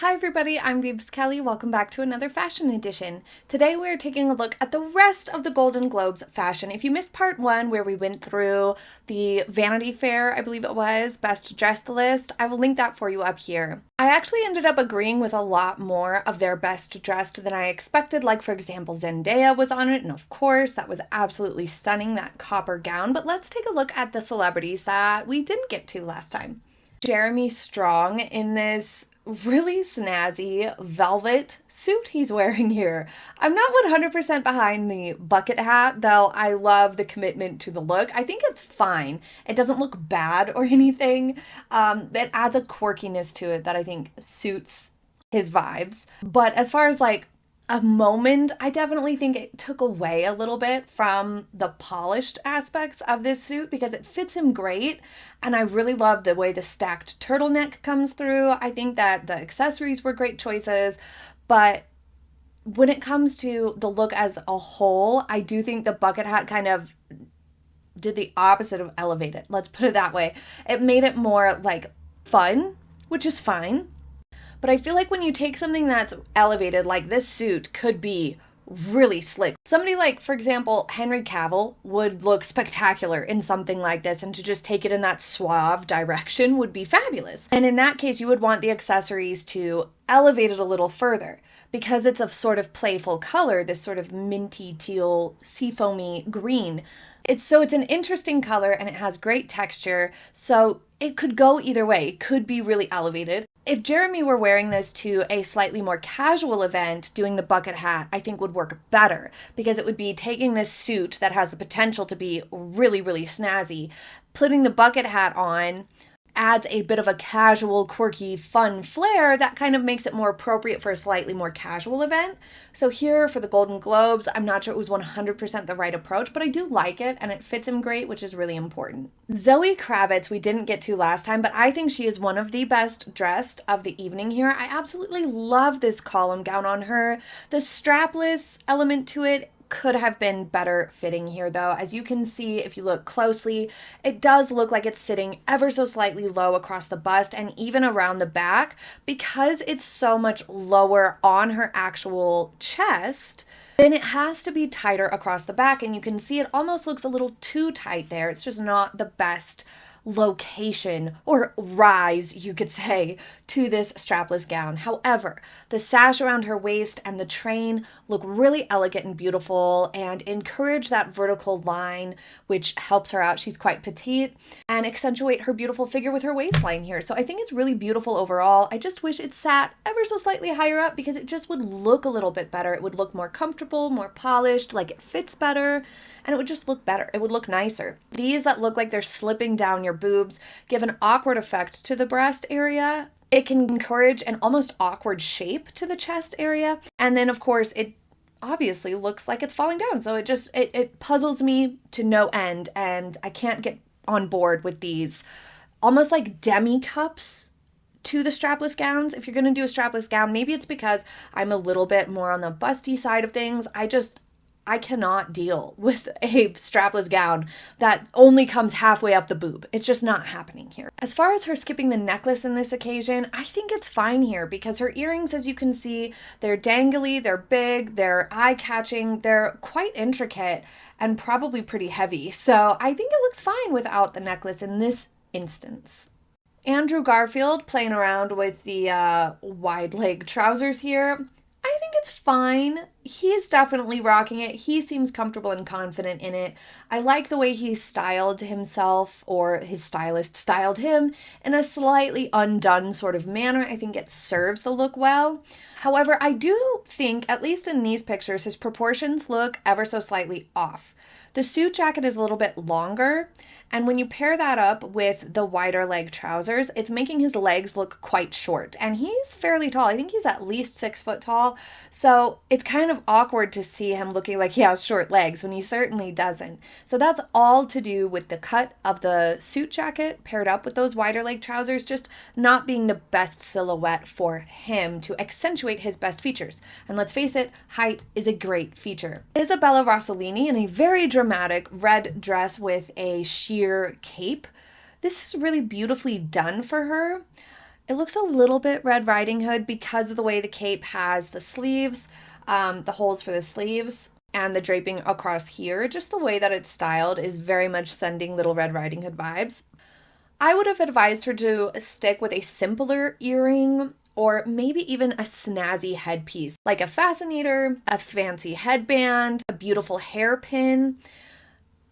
Hi everybody, I'm Beebs Kelley. Welcome back to another fashion edition. Today we're taking a look at the rest of the Golden Globes fashion. If you missed part one where we went through the Vanity Fair, I believe it was, best dressed list, I will link that for you up here. I actually ended up agreeing with a lot more of their best dressed than I expected. Like for example, Zendaya was on it, and of course that was absolutely stunning, that copper gown. But let's take a look at the celebrities that we didn't get to last time. Jeremy Strong in this really snazzy velvet suit he's wearing here. I'm not 100% behind the bucket hat, though I love the commitment to the look. I think it's fine. It doesn't look bad or anything. It adds a quirkiness to it that I think suits his vibes. But as far as like a moment, I definitely think it took away a little bit from the polished aspects of this suit because it fits him great. And I really love the way the stacked turtleneck comes through. I think that the accessories were great choices. But when it comes to the look as a whole, I do think the bucket hat kind of did the opposite of elevate it. Let's put it that way. It made it more like fun, which is fine. But I feel like when you take something that's elevated, like this suit could be really slick. Somebody like, for example, Henry Cavill would look spectacular in something like this, and to just take it in that suave direction would be fabulous. And in that case, you would want the accessories to elevate it a little further. Because it's a sort of playful color, this sort of minty teal, seafoamy green. It's an interesting color and it has great texture, so it could go either way. It could be really elevated. If Jeremy were wearing this to a slightly more casual event, doing the bucket hat, I think would work better because it would be taking this suit that has the potential to be really, really snazzy, putting the bucket hat on, adds a bit of a casual, quirky, fun flair that kind of makes it more appropriate for a slightly more casual event. So here for the Golden Globes, I'm not sure it was 100% the right approach, but I do like it and it fits him great, which is really important. Zoe Kravitz we didn't get to last time, but I think she is one of the best dressed of the evening here. I absolutely love this column gown on her. The strapless element to it could have been better fitting here though. As you can see, if you look closely, it does look like it's sitting ever so slightly low across the bust and even around the back because it's so much lower on her actual chest. Then it has to be tighter across the back, and you can see it almost looks a little too tight there. It's just not the best location or rise, you could say, to this strapless gown. However, the sash around her waist and the train look really elegant and beautiful and encourage that vertical line, which helps her out. She's quite petite, and accentuate her beautiful figure with her waistline here. So I think it's really beautiful overall. I just wish it sat ever so slightly higher up because it just would look a little bit better. It would look more comfortable, more polished, like it fits better, and it would just look better. It would look nicer. These that look like they're slipping down your boobs give an awkward effect to the breast area. It can encourage an almost awkward shape to the chest area. And then of course it obviously looks like it's falling down. So it puzzles me to no end, and I can't get on board with these almost like demi cups to the strapless gowns. If you're going to do a strapless gown, maybe it's because I'm a little bit more on the busty side of things. I cannot deal with a strapless gown that only comes halfway up the boob. It's just not happening here. As far as her skipping the necklace in this occasion, I think it's fine here because her earrings, as you can see, they're dangly, they're big, they're eye-catching, they're quite intricate and probably pretty heavy. So I think it looks fine without the necklace in this instance. Andrew Garfield playing around with the wide leg trousers here. I think it's fine. He's definitely rocking it. He seems comfortable and confident in it. I like the way he styled himself, or his stylist styled him, in a slightly undone sort of manner. I think it serves the look well. However, I do think, at least in these pictures, his proportions look ever so slightly off. The suit jacket is a little bit longer, and when you pair that up with the wider leg trousers, it's making his legs look quite short. And he's fairly tall. I think he's at least 6 foot tall. So it's kind of awkward to see him looking like he has short legs when he certainly doesn't. So that's all to do with the cut of the suit jacket paired up with those wider leg trousers just not being the best silhouette for him to accentuate his best features. And let's face it, height is a great feature. Isabella Rossellini in a very dramatic red dress with a sheer cape. This is really beautifully done for her. It looks a little bit Red Riding Hood because of the way the cape has the sleeves, the holes for the sleeves, and the draping across here. Just the way that it's styled is very much sending Little Red Riding Hood vibes. I would have advised her to stick with a simpler earring or maybe even a snazzy headpiece, like a fascinator, a fancy headband, a beautiful hairpin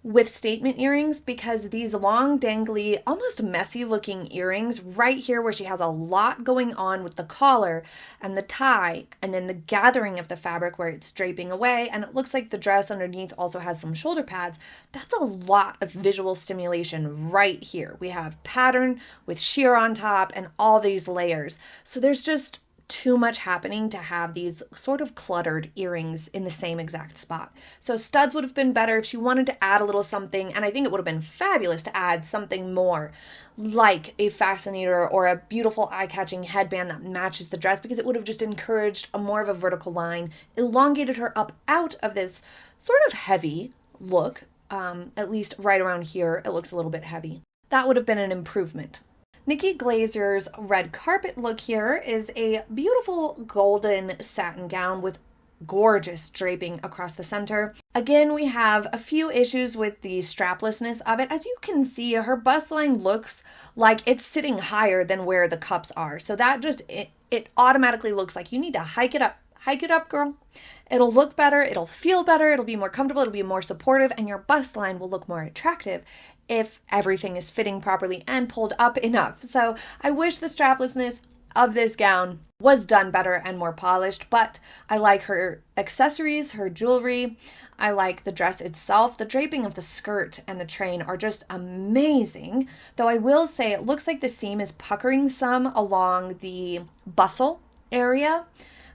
with statement earrings, because these long, dangly, almost messy looking earrings right here where she has a lot going on with the collar and the tie and then the gathering of the fabric where it's draping away, and it looks like the dress underneath also has some shoulder pads. That's a lot of visual stimulation right here. We have pattern with sheer on top and all these layers. So there's just too much happening to have these sort of cluttered earrings in the same exact spot. So studs would have been better if she wanted to add a little something, and I think it would have been fabulous to add something more like a fascinator or a beautiful eye-catching headband that matches the dress, because it would have just encouraged a more of a vertical line, elongated her up out of this sort of heavy look. At least right around here, it looks a little bit heavy. That would have been an improvement. Nikki Glazer's red carpet look here is a beautiful golden satin gown with gorgeous draping across the center. Again, we have a few issues with the straplessness of it. As you can see, her bust line looks like it's sitting higher than where the cups are. So that just, it automatically looks like you need to hike it up. Hike it up, girl. It'll look better, it'll feel better, it'll be more comfortable, it'll be more supportive, and your bust line will look more attractive if everything is fitting properly and pulled up enough. So I wish the straplessness of this gown was done better and more polished, but I like her accessories, her jewelry. I like the dress itself. The draping of the skirt and the train are just amazing. Though I will say it looks like the seam is puckering some along the bustle area.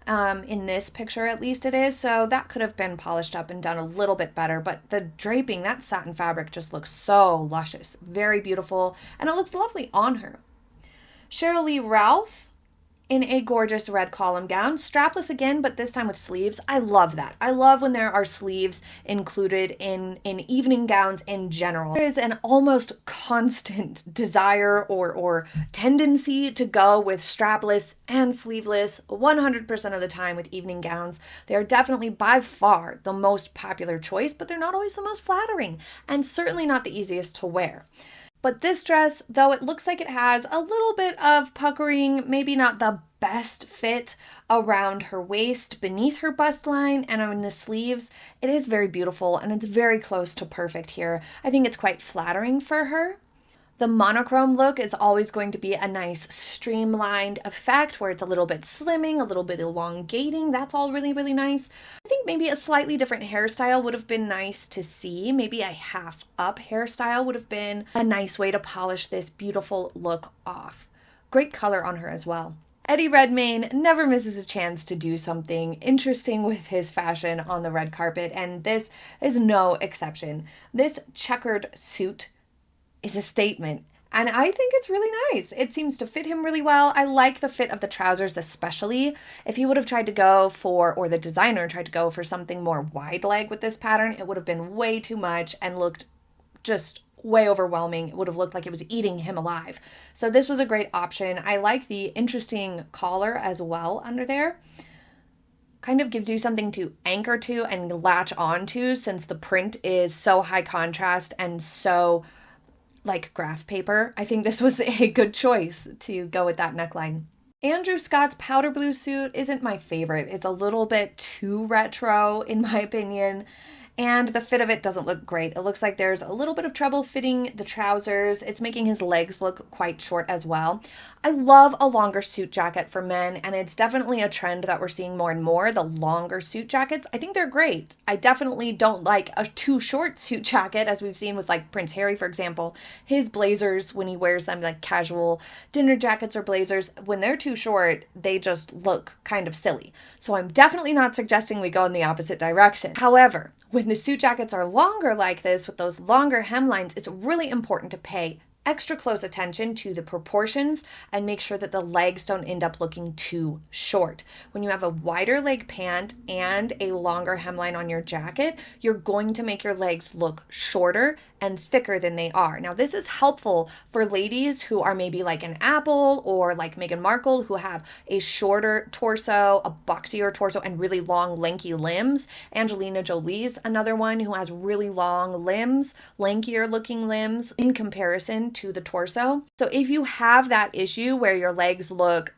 In this picture, at least it is. So that could have been polished up and done a little bit better. But the draping, that satin fabric just looks so luscious. Very beautiful. And it looks lovely on her. Sheryl Lee Ralph in a gorgeous red column gown. Strapless again, but this time with sleeves. I love that. I love when there are sleeves included in evening gowns in general. There is an almost constant desire or tendency to go with strapless and sleeveless 100% of the time with evening gowns. They are definitely by far the most popular choice, but they're not always the most flattering and certainly not the easiest to wear. But this dress, though it looks like it has a little bit of puckering, maybe not the best fit around her waist, beneath her bust line, and on the sleeves, it is very beautiful and it's very close to perfect here. I think it's quite flattering for her. The monochrome look is always going to be a nice streamlined effect where it's a little bit slimming, a little bit elongating. That's all really, really nice. I think maybe a slightly different hairstyle would have been nice to see. Maybe a half up hairstyle would have been a nice way to polish this beautiful look off. Great color on her as well. Eddie Redmayne never misses a chance to do something interesting with his fashion on the red carpet, and this is no exception. This checkered suit is a statement, and I think it's really nice. It seems to fit him really well. I like the fit of the trousers especially. If he would have tried to go for, or the designer tried to go for something more wide leg with this pattern, it would have been way too much and looked just way overwhelming. It would have looked like it was eating him alive. So this was a great option. I like the interesting collar as well under there. Kind of gives you something to anchor to and latch onto, since the print is so high contrast and so like graph paper. I think this was a good choice to go with that neckline. Andrew Scott's powder blue suit isn't my favorite. It's a little bit too retro in my opinion, and the fit of it doesn't look great. It looks like there's a little bit of trouble fitting the trousers. It's making his legs look quite short as well. I love a longer suit jacket for men, and it's definitely a trend that we're seeing more and more, the longer suit jackets. I think they're great. I definitely don't like a too short suit jacket, as we've seen with like Prince Harry, for example. His blazers, when he wears them, like casual dinner jackets or blazers, when they're too short, they just look kind of silly. So I'm definitely not suggesting we go in the opposite direction. However, when the suit jackets are longer like this, with those longer hemlines, it's really important to pay extra close attention to the proportions and make sure that the legs don't end up looking too short. When you have a wider leg pant and a longer hemline on your jacket, you're going to make your legs look shorter and thicker than they are. Now, this is helpful for ladies who are maybe like an Apple or like Meghan Markle, who have a shorter torso, a boxier torso, and really long, lanky limbs. Angelina Jolie's another one who has really long limbs, lankier looking limbs in comparison to the torso. So if you have that issue where your legs look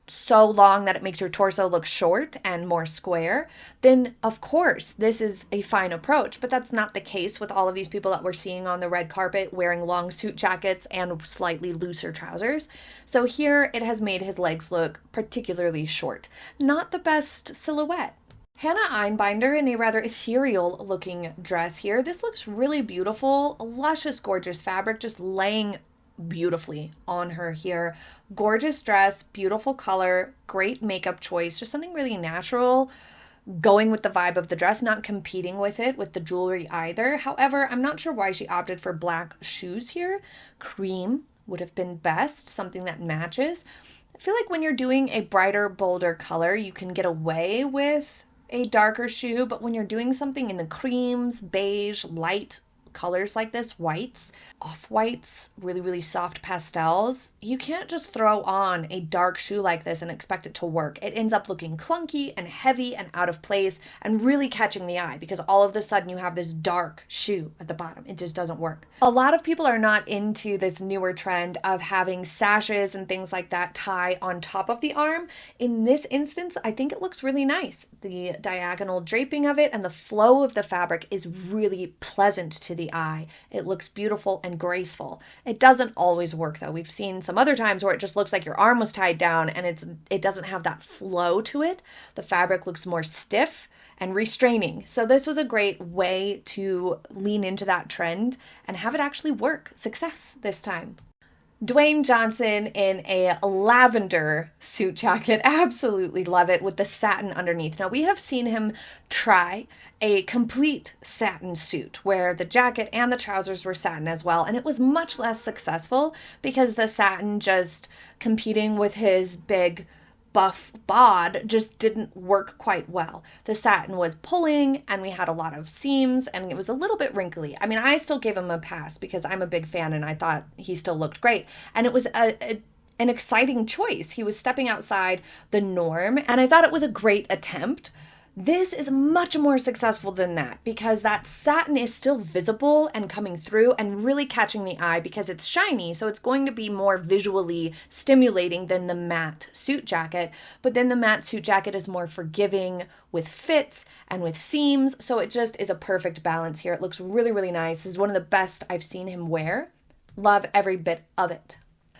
so long that it makes your torso look short and more square, then of course this is a fine approach. But that's not the case with all of these people that we're seeing on the red carpet wearing long suit jackets and slightly looser trousers. So here it has made his legs look particularly short. Not the best silhouette. Hannah Einbinder in a rather ethereal looking dress here. This looks really beautiful, luscious, gorgeous fabric, just laying beautifully on her here. Gorgeous dress, beautiful color, great makeup choice, just something really natural, going with the vibe of the dress, not competing with it with the jewelry either. However, I'm not sure why she opted for black shoes here. Cream would have been best, something that matches. I feel like when you're doing a brighter, bolder color, you can get away with a darker shoe, but when you're doing something in the creams, beige, light colors like this, whites, off-whites, really, really soft pastels, you can't just throw on a dark shoe like this and expect it to work. It ends up looking clunky and heavy and out of place and really catching the eye because all of a sudden you have this dark shoe at the bottom. It just doesn't work. A lot of people are not into this newer trend of having sashes and things like that tie on top of the arm. In this instance, I think it looks really nice. The diagonal draping of it and the flow of the fabric is really pleasant to the eye. It looks beautiful and graceful. It doesn't always work though. We've seen some other times where it just looks like your arm was tied down and it doesn't have that flow to it. The fabric looks more stiff and restraining. So this was a great way to lean into that trend and have it actually work. Success this time. Dwayne Johnson in a lavender suit jacket. Absolutely love it with the satin underneath. Now, we have seen him try a complete satin suit where the jacket and the trousers were satin as well, and it was much less successful because the satin just competing with his big buff bod just didn't work quite well. The satin was pulling and we had a lot of seams and it was a little bit wrinkly. I mean, I still gave him a pass because I'm a big fan and I thought he still looked great. And it was an exciting choice. He was stepping outside the norm and I thought it was a great attempt. This is much more successful than that because that satin is still visible and coming through and really catching the eye because it's shiny. So it's going to be more visually stimulating than the matte suit jacket. But then the matte suit jacket is more forgiving with fits and with seams. So it just is a perfect balance here. It looks really, really nice. This is one of the best I've seen him wear. Love every bit of it.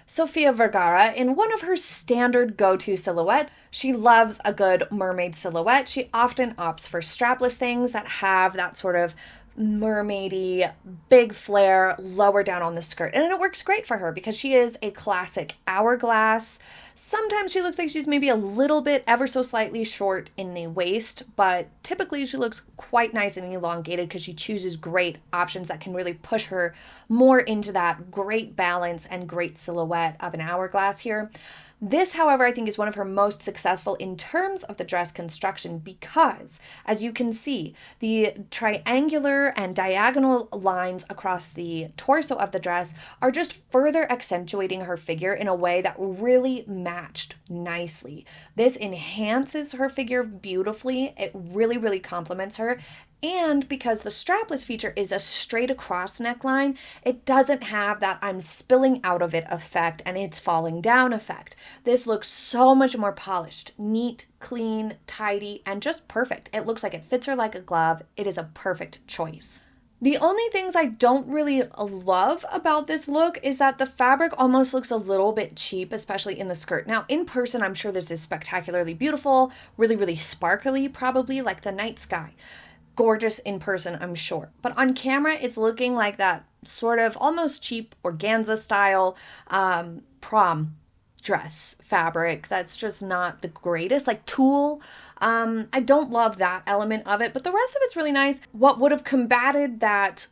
Sofia Vergara in one of her standard go-to silhouettes. She loves a good mermaid silhouette. She often opts for strapless things that have that sort of mermaidy, big flare lower down on the skirt. And it works great for her because she is a classic hourglass. Sometimes she looks like she's maybe a little bit ever so slightly short in the waist, but typically she looks quite nice and elongated because she chooses great options that can really push her more into that great balance and great silhouette of an hourglass here. This, however, I think is one of her most successful in terms of the dress construction because, as you can see, the triangular and diagonal lines across the torso of the dress are just further accentuating her figure in a way that really matched nicely. This enhances her figure beautifully. It really, really complements her. And because the strapless feature is a straight across neckline, it doesn't have that I'm spilling out of it effect and it's falling down effect. This looks so much more polished, neat, clean, tidy, and just perfect. It looks like it fits her like a glove. It is a perfect choice. The only things I don't really love about this look is that the fabric almost looks a little bit cheap, especially in the skirt. Now, in person, I'm sure this is spectacularly beautiful, really, really sparkly, probably like the night sky. Gorgeous in person, I'm sure. But on camera, it's looking like that sort of almost cheap organza style prom dress fabric that's just not the greatest, like tulle. I don't love that element of it, but the rest of it's really nice. What would have combated that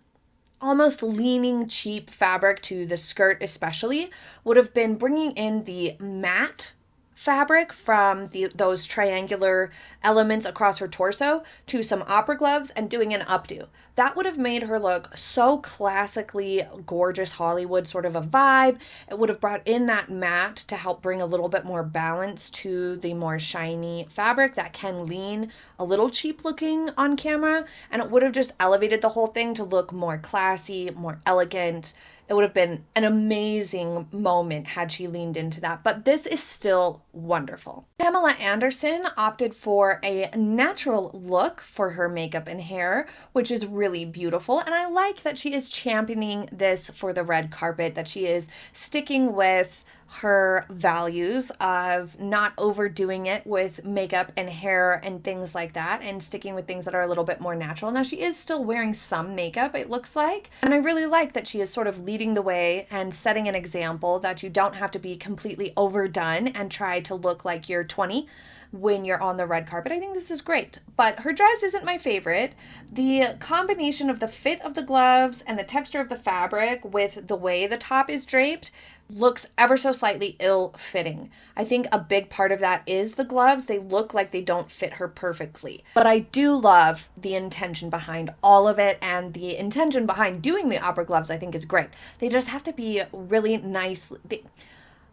almost leaning cheap fabric to the skirt especially would have been bringing in the matte fabric from those triangular elements across her torso to some opera gloves and doing an updo. That would have made her look so classically gorgeous Hollywood sort of a vibe. It would have brought in that matte to help bring a little bit more balance to the more shiny fabric that can lean a little cheap looking on camera, and it would have just elevated the whole thing to look more classy, more elegant. It would have been an amazing moment had she leaned into that, but this is still wonderful. Pamela Anderson opted for a natural look for her makeup and hair, which is really beautiful, and I like that she is championing this for the red carpet, that she is sticking with her values of not overdoing it with makeup and hair and things like that, and sticking with things that are a little bit more natural. Now, she is still wearing some makeup, it looks like, and I really like that she is sort of leading the way and setting an example that you don't have to be completely overdone and try to look like you're 20 when you're on the red carpet. I think this is great, but her dress isn't my favorite. The combination of the fit of the gloves and the texture of the fabric with the way the top is draped looks ever so slightly ill-fitting. I think a big part of that is the gloves. They look like they don't fit her perfectly. But I do love the intention behind all of it, and the intention behind doing the opera gloves I think is great. They just have to be really nice.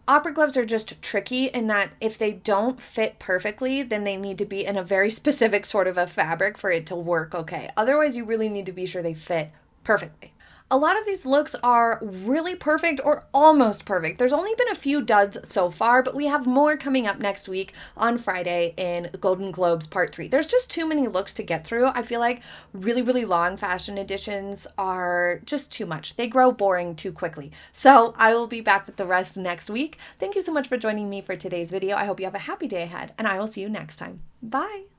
Opera gloves are just tricky in that if they don't fit perfectly, then they need to be in a very specific sort of a fabric for it to work okay. Otherwise, you really need to be sure they fit perfectly. A lot of these looks are really perfect or almost perfect. There's only been a few duds so far, but we have more coming up next week on Friday in Golden Globes Part 3. There's just too many looks to get through. I feel like really, really long fashion editions are just too much. They grow boring too quickly. So I will be back with the rest next week. Thank you so much for joining me for today's video. I hope you have a happy day ahead, and I will see you next time. Bye!